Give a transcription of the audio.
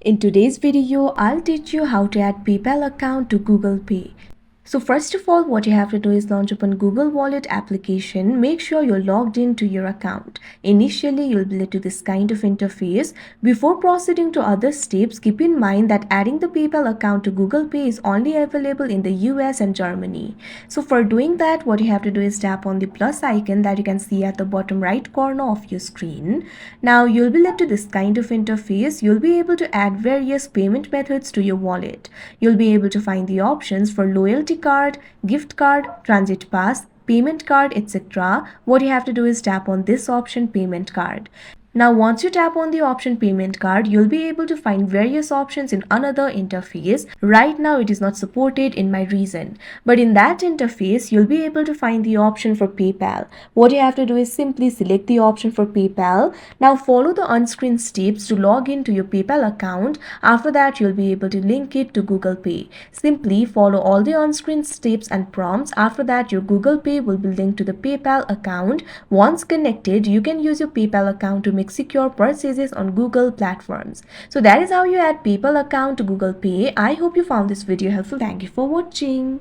In today's video, I'll teach you how to add PayPal account to Google Pay. So first of all, what you have to do is launch open Google Wallet application. Make sure you're logged into your account. Initially, you'll be led to this kind of interface. Before proceeding to other steps, keep in mind that adding the PayPal account to Google Pay is only available in the US and Germany. So for doing that, what you have to do is tap on the plus icon that you can see at the bottom right corner of your screen. Now you'll be led to this kind of interface. You'll be able to add various payment methods to your wallet. You'll be able to find the options for loyalty card, gift card, transit pass, payment card, etc. What you have to do is tap on this option payment card. Now once you tap on the option payment card, you'll be able to find various options in another interface. Right now it is not supported in my region, but in that interface you'll be able to find the option for PayPal. What you have to do is simply select the option for PayPal. Now follow the on-screen steps to log into your PayPal account. After that you'll be able to link it to Google Pay. Simply follow all the on-screen steps and prompts. After that your Google Pay will be linked to the PayPal account. Once connected, you can use your PayPal account to make secure purchases on Google platforms. So that is how you add PayPal account to Google Pay. I hope you found this video helpful. Thank you for watching.